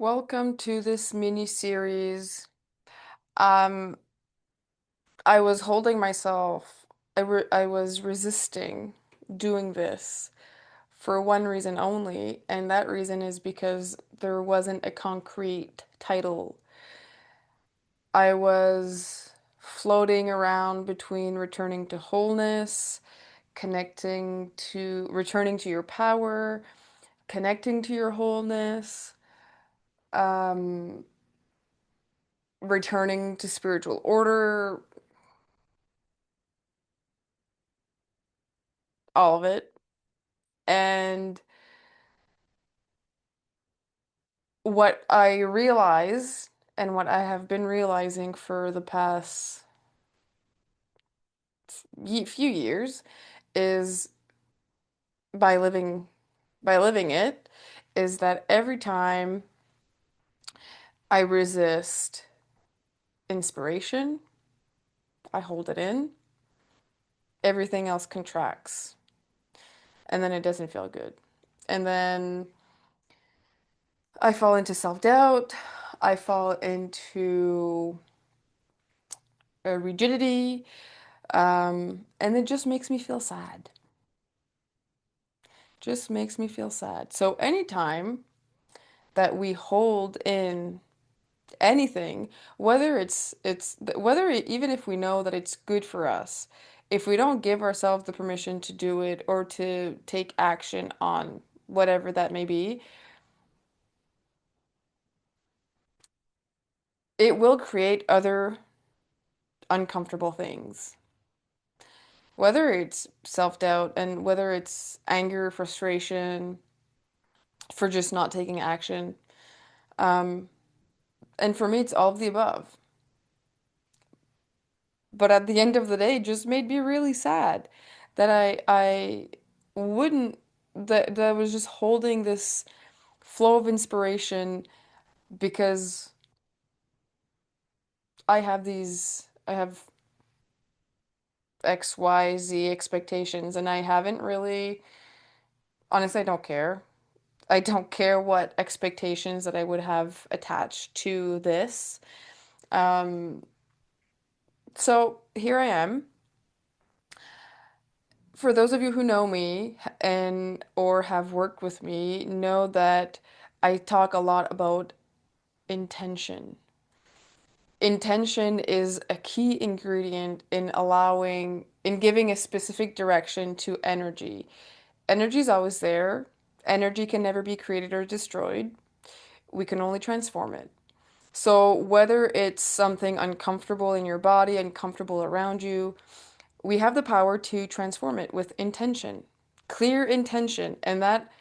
Welcome to this mini series. Um, I was holding myself. I was resisting doing this for one reason only, and that reason is because there wasn't a concrete title. I was floating around between returning to wholeness, returning to your power, connecting to your wholeness, um, returning to spiritual order, all of it. And what I realize and what I have been realizing for the past few years is by living by living it is that every time I resist inspiration, I hold it in, everything else contracts, and then it doesn't feel good. And then I fall into self-doubt, I fall into rigidity, and it just makes me feel sad. Just makes me feel sad. So anytime that we hold in anything, even if we know that it's good for us, if we don't give ourselves the permission to do it or to take action on whatever that may be, it will create other uncomfortable things. Whether it's self-doubt and whether it's anger, frustration for just not taking action. Um, and for me, it's all of the above. But at the end of the day, it just made me really sad that I wouldn't that I was just holding this flow of inspiration because I have X, Y, Z expectations and I haven't really honestly I don't care. I don't care what expectations that I would have attached to this. Um, so here I am. For those of you who know me and or have worked with me, know that I talk a lot about intention. Intention is a key ingredient in giving a specific direction to energy. Energy is always there. Energy can never be created or destroyed. We can only transform it. So whether it's something uncomfortable in your body, uncomfortable around you, we have the power to transform it with intention, clear intention, and that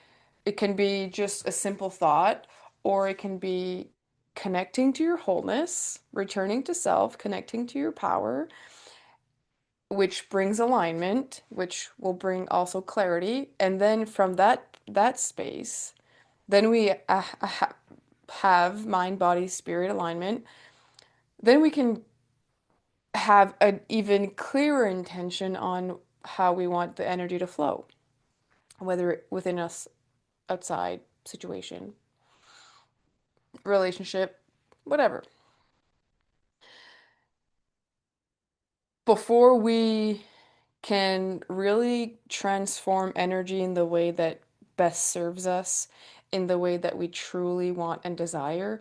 it can be just a simple thought, or it can be connecting to your wholeness, returning to self, connecting to your power, which brings alignment, which will bring also clarity, and then from that space, then we have mind, body, spirit alignment. Then we can have an even clearer intention on how we want the energy to flow, whether within us, outside, situation, relationship, whatever. Before we can really transform energy in the way that best serves us, in the way that we truly want and desire,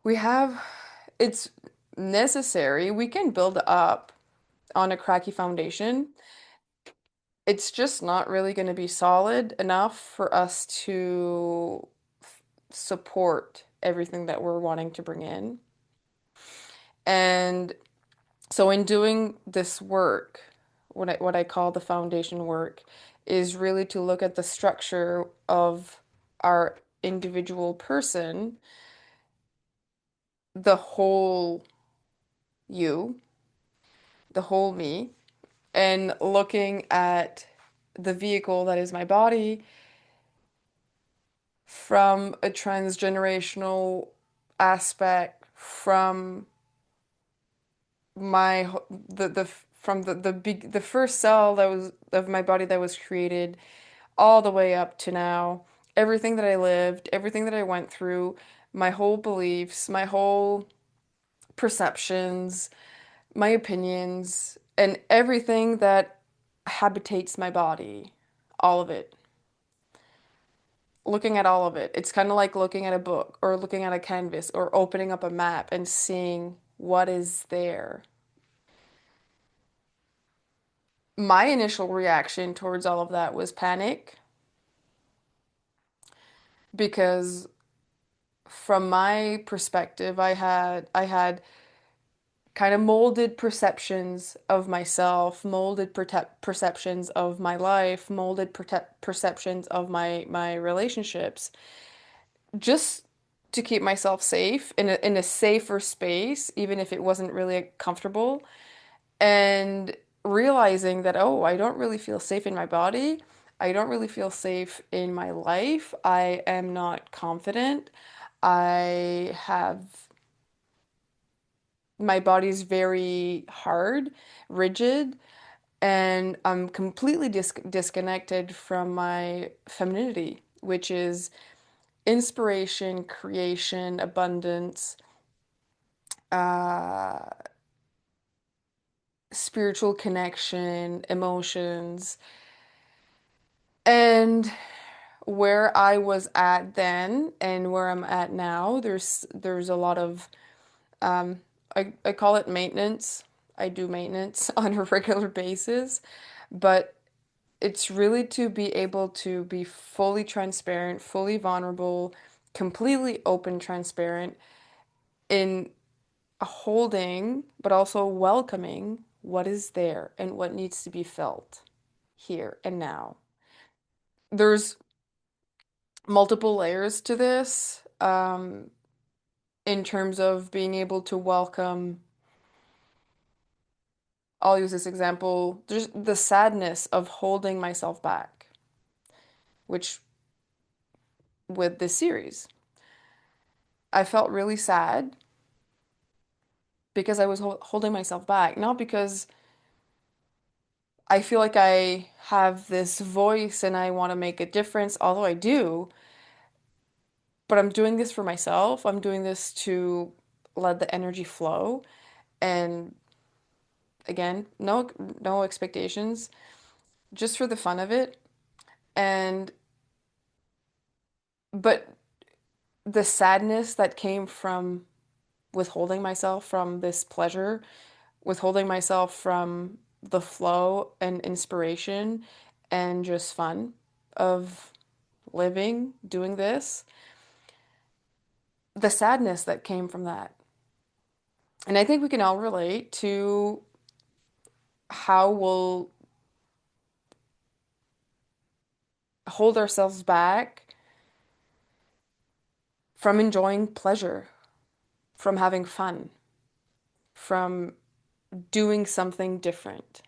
we have, it's necessary. We can build up on a cracky foundation. It's just not really going to be solid enough for us to support everything that we're wanting to bring in. And so in doing this work, what I call the foundation work is really to look at the structure of our individual person, the whole you, the whole me, and looking at the vehicle that is my body from a transgenerational aspect, from my the from the first cell that was of my body that was created all the way up to now, everything that I lived, everything that I went through, my whole beliefs, my whole perceptions, my opinions, and everything that habitates my body, all of it. Looking at all of it. It's kind of like looking at a book or looking at a canvas or opening up a map and seeing what is there. My initial reaction towards all of that was panic because from my perspective, I had kind of molded perceptions of myself, molded perceptions of my life, molded perceptions of my relationships, just to keep myself safe in a safer space, even if it wasn't really comfortable, and realizing that, oh, I don't really feel safe in my body. I don't really feel safe in my life. I am not confident. I have my body's very hard, rigid, and I'm completely disconnected from my femininity, which is inspiration, creation, abundance, uh, spiritual connection, emotions. And where I was at then and where I'm at now, there's a lot of I call it maintenance. I do maintenance on a regular basis, but it's really to be able to be fully transparent, fully vulnerable, completely open, transparent in holding, but also welcoming what is there and what needs to be felt here and now. There's multiple layers to this, in terms of being able to welcome, I'll use this example, just the sadness of holding myself back, which with this series, I felt really sad because I was holding myself back, not because I feel like I have this voice and I want to make a difference, although I do, but I'm doing this for myself. I'm doing this to let the energy flow. And again, no expectations, just for the fun of it. And but the sadness that came from withholding myself from this pleasure, withholding myself from the flow and inspiration and just fun of living, doing this, the sadness that came from that. And I think we can all relate to how we'll hold ourselves back from enjoying pleasure, from having fun, from doing something different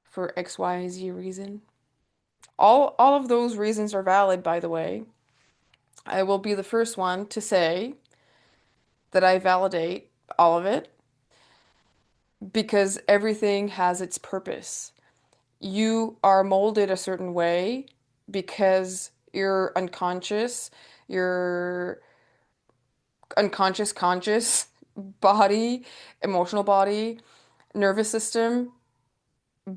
for X, Y, Z reason. All of those reasons are valid, by the way. I will be the first one to say that I validate all of it because everything has its purpose. You are molded a certain way because your your unconscious, conscious body, emotional body, nervous system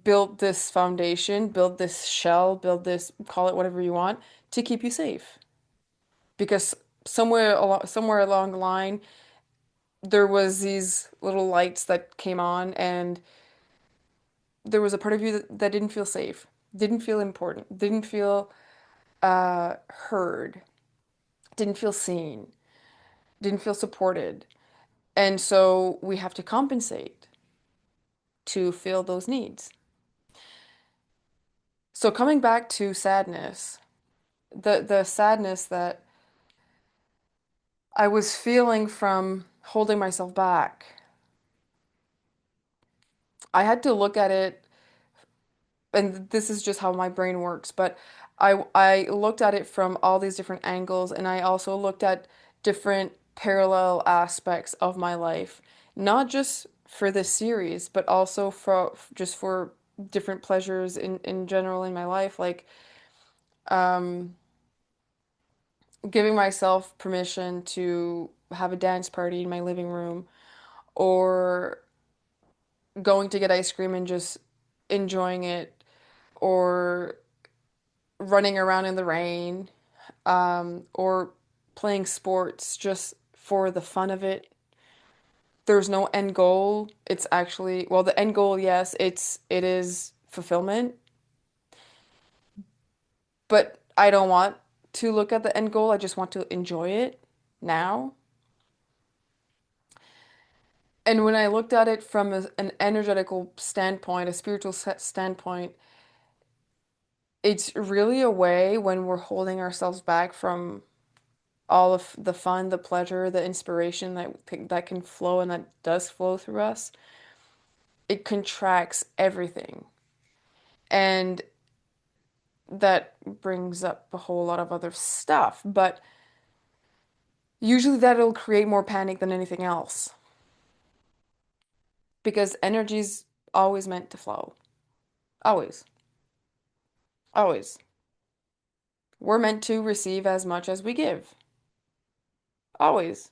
built this foundation, build this shell, build this, call it whatever you want, to keep you safe. Because somewhere along the line, there was these little lights that came on, and there was a part of you that didn't feel safe, didn't feel important, didn't feel heard, didn't feel seen, didn't feel supported. And so we have to compensate to fill those needs. So coming back to sadness, the sadness that I was feeling from holding myself back, I had to look at it, and this is just how my brain works, but I looked at it from all these different angles, and I also looked at different parallel aspects of my life, not just for this series, but also for just for different pleasures in general in my life. Like Um, Giving myself permission to have a dance party in my living room or going to get ice cream and just enjoying it or running around in the rain, or playing sports just for the fun of it. There's no end goal. It's actually, well, the end goal, yes, it is fulfillment, but I don't want to look at the end goal. I just want to enjoy it now. And when I looked at it from an energetical standpoint, a spiritual standpoint, it's really a way when we're holding ourselves back from all of the fun, the pleasure, the inspiration that can flow and that does flow through us. It contracts everything. And that brings up a whole lot of other stuff, but usually that'll create more panic than anything else because energy's always meant to flow. Always. Always. We're meant to receive as much as we give. Always.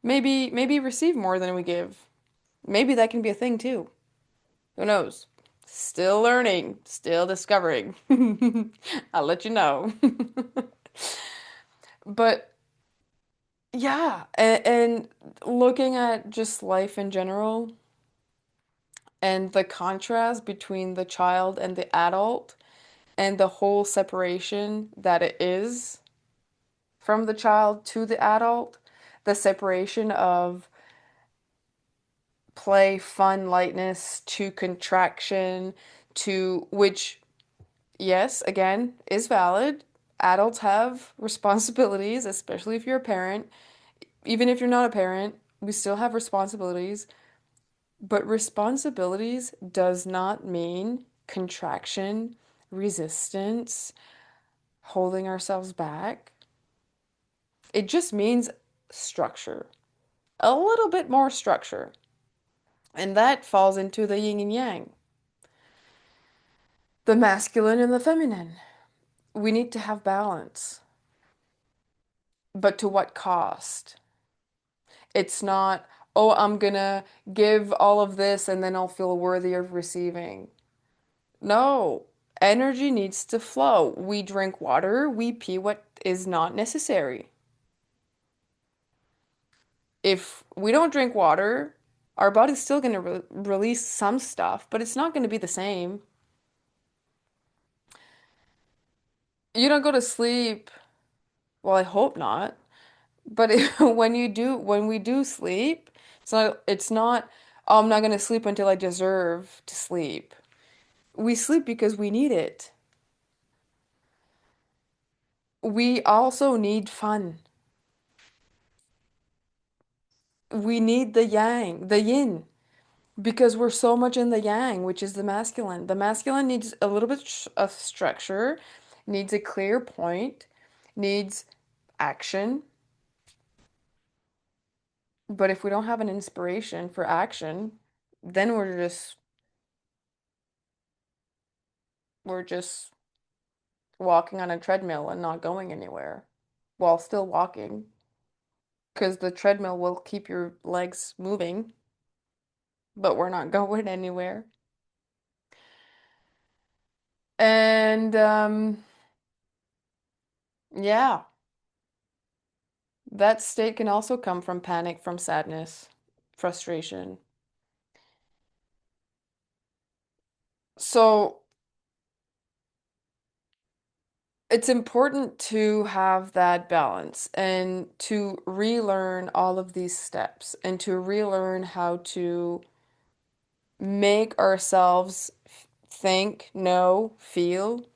Maybe receive more than we give. Maybe that can be a thing too. Who knows? Still learning, still discovering. I'll let you know. But yeah, and looking at just life in general and the contrast between the child and the adult and the whole separation that it is from the child to the adult, the separation of play, fun, lightness to contraction to which, yes, again, is valid. Adults have responsibilities, especially if you're a parent. Even if you're not a parent, we still have responsibilities. But responsibilities does not mean contraction, resistance, holding ourselves back. It just means structure, a little bit more structure. And that falls into the yin and yang, the masculine and the feminine. We need to have balance, but to what cost? It's not, oh, I'm gonna give all of this and then I'll feel worthy of receiving. No, energy needs to flow. We drink water, we pee what is not necessary. If we don't drink water, our body's still gonna release some stuff, but it's not gonna be the same. You don't go to sleep. Well, I hope not. But when we do sleep, it's not, oh, I'm not gonna sleep until I deserve to sleep. We sleep because we need it. We also need fun. We need the yang, the yin, because we're so much in the yang, which is the masculine. The masculine needs a little bit of structure, needs a clear point, needs action. But if we don't have an inspiration for action, then we're just walking on a treadmill and not going anywhere while still walking because the treadmill will keep your legs moving, but we're not going anywhere. And yeah, that state can also come from panic, from sadness, frustration. So it's important to have that balance and to relearn all of these steps and to relearn how to make ourselves think, know, feel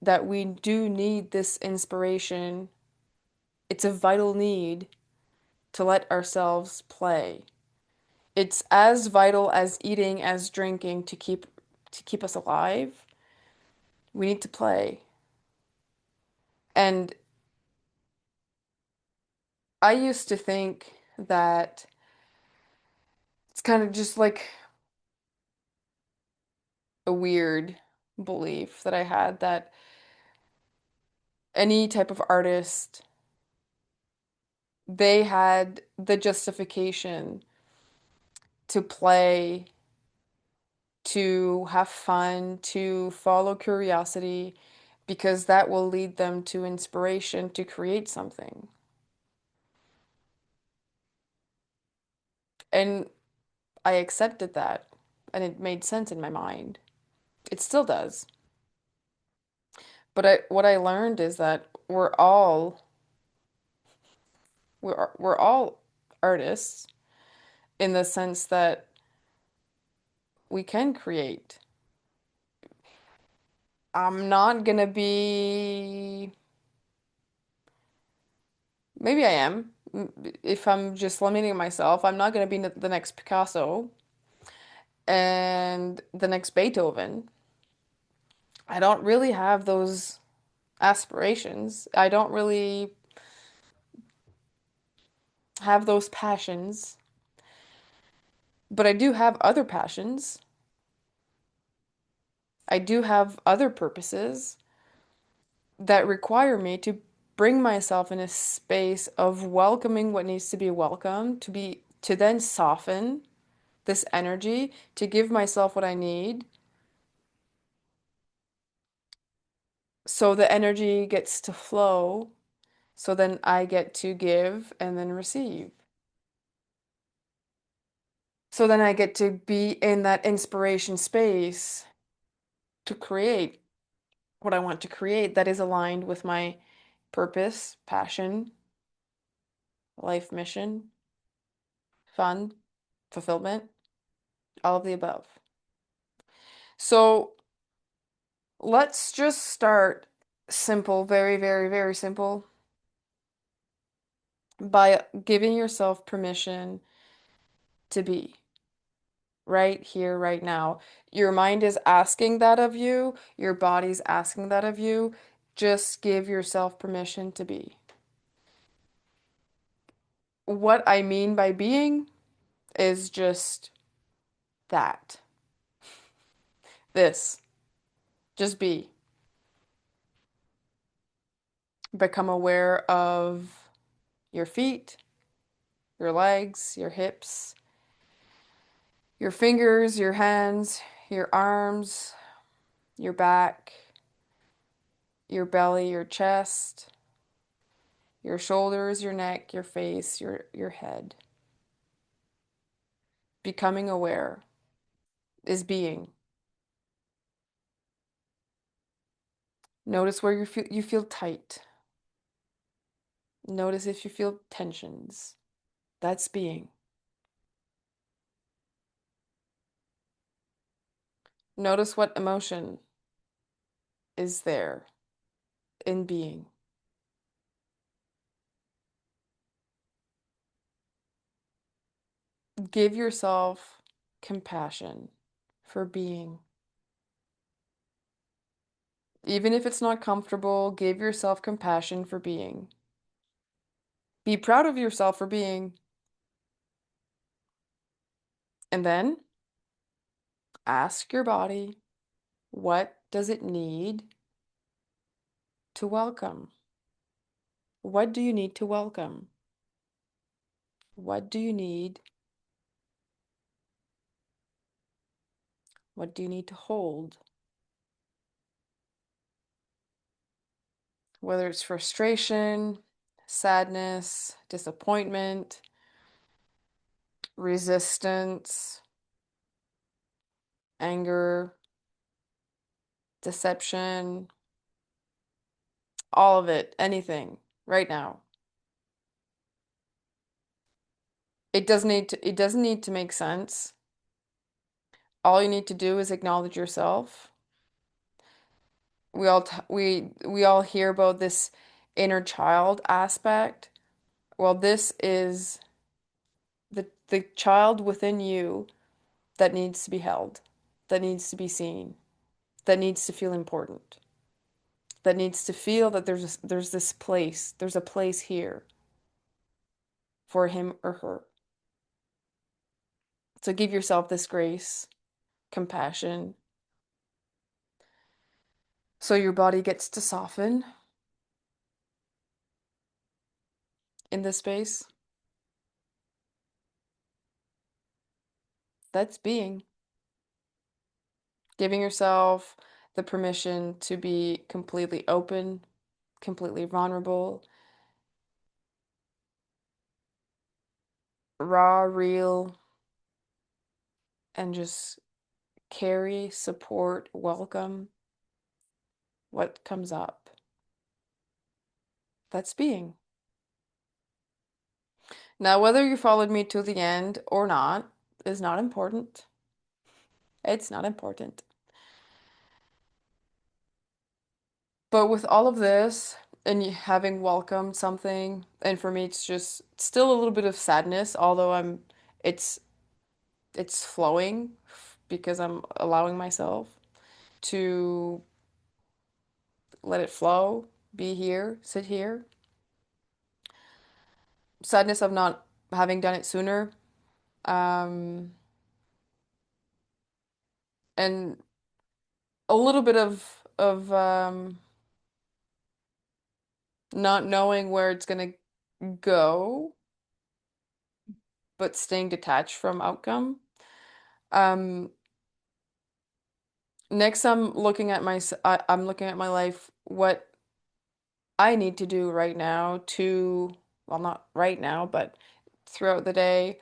that we do need this inspiration. It's a vital need to let ourselves play. It's as vital as eating, as drinking to keep us alive. We need to play. And I used to think that it's kind of just like a weird belief that I had that any type of artist, they had the justification to play, to have fun, to follow curiosity, because that will lead them to inspiration to create something. And I accepted that, and it made sense in my mind. It still does. But what I learned is that we're all artists in the sense that we can create. I'm not gonna be, maybe I am. If I'm just limiting myself, I'm not gonna be the next Picasso and the next Beethoven. I don't really have those aspirations. I don't really have those passions, but I do have other passions. I do have other purposes that require me to bring myself in a space of welcoming what needs to be welcomed, to then soften this energy, to give myself what I need so the energy gets to flow, so then I get to give and then receive. So then I get to be in that inspiration space to create what I want to create that is aligned with my purpose, passion, life mission, fun, fulfillment, all of the above. So let's just start simple, very, very, very simple, by giving yourself permission to be right here, right now. Your mind is asking that of you, your body's asking that of you. Just give yourself permission to be. What I mean by being is just that. This. Just be. Become aware of your feet, your legs, your hips, your fingers, your hands, your arms, your back, your belly, your chest, your shoulders, your neck, your face, your head. Becoming aware is being. Notice where you feel tight. Notice if you feel tensions. That's being. Notice what emotion is there in being. Give yourself compassion for being. Even if it's not comfortable, give yourself compassion for being. Be proud of yourself for being. And then ask your body, what does it need to welcome? What do you need to welcome? What do you need? What do you need to hold? Whether it's frustration, sadness, disappointment, resistance, anger, deception, all of it, anything, right now. It doesn't need to make sense. All you need to do is acknowledge yourself. We all hear about this inner child aspect. Well, this is the child within you that needs to be held, that needs to be seen, that needs to feel important, that needs to feel that there's this place, there's a place here for him or her. So give yourself this grace, compassion, So your body gets to soften in this space. That's being. Giving yourself the permission to be completely open, completely vulnerable, raw, real, and just carry, support, welcome what comes up. That's being. Now, whether you followed me to the end or not is not important. It's not important. But with all of this and having welcomed something, and for me, it's just still a little bit of sadness, although it's it's flowing because I'm allowing myself to let it flow, be here, sit here. Sadness of not having done it sooner, um, and a little bit of not knowing where it's gonna go, but staying detached from outcome. Um, Next, I'm looking at my life, what I need to do right now to, well, not right now, but throughout the day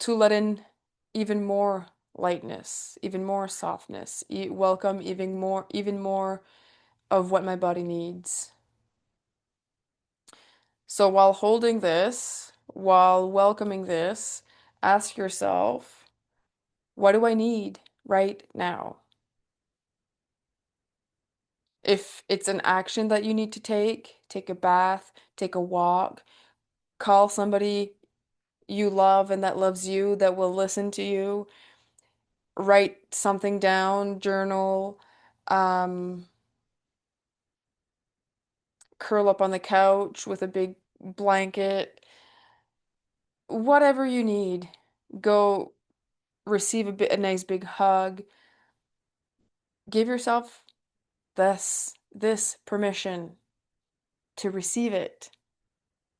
to let in even more lightness, even more softness, welcome even more of what my body needs. So while holding this, while welcoming this, ask yourself, what do I need right now? If it's an action that you need to take a bath, take a walk, call somebody you love and that loves you that will listen to you, write something down, journal, um, curl up on the couch with a big blanket, whatever you need. Go receive a nice big hug. Give yourself this permission to receive it,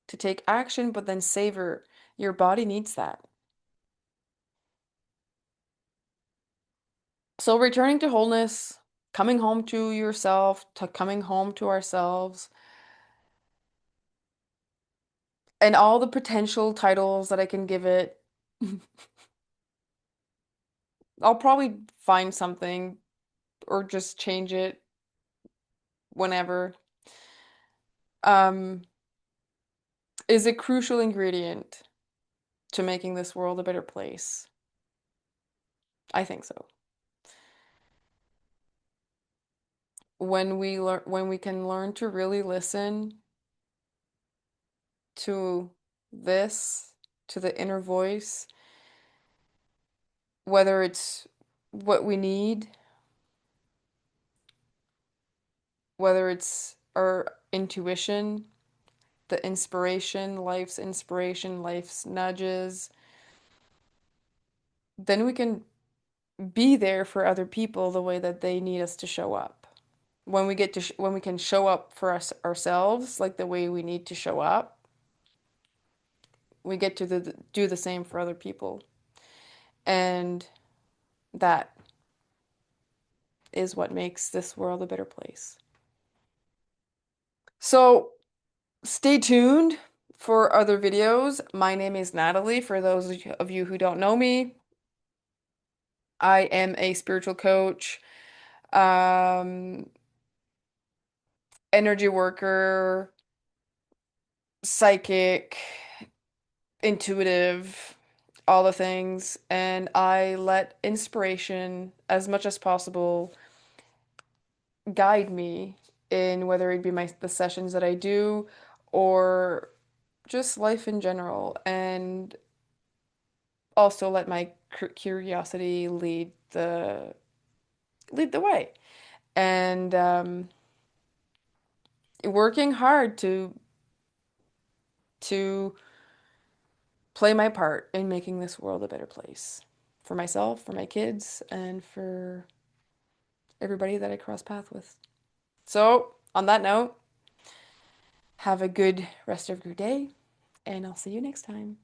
to take action, but then savor. Your body needs that. So returning to wholeness, coming home to yourself, to coming home to ourselves, and all the potential titles that I can give it. I'll probably find something or just change it whenever. Um, is a crucial ingredient to making this world a better place. I think so. When we can learn to really listen to this, to the inner voice, whether it's what we need, whether it's our intuition, the inspiration, life's nudges, then we can be there for other people the way that they need us to show up. When we can show up for ourselves like the way we need to show up, we get to do the same for other people. And that is what makes this world a better place. So stay tuned for other videos. My name is Natalie. For those of you who don't know me, I am a spiritual coach, um, energy worker, psychic, intuitive, all the things. And I let inspiration, as much as possible, guide me in whether it be the sessions that I do or just life in general. And also let my curiosity lead the way. And working hard to play my part in making this world a better place for myself, for my kids, and for everybody that I cross paths with. So, on that note, have a good rest of your day, and I'll see you next time.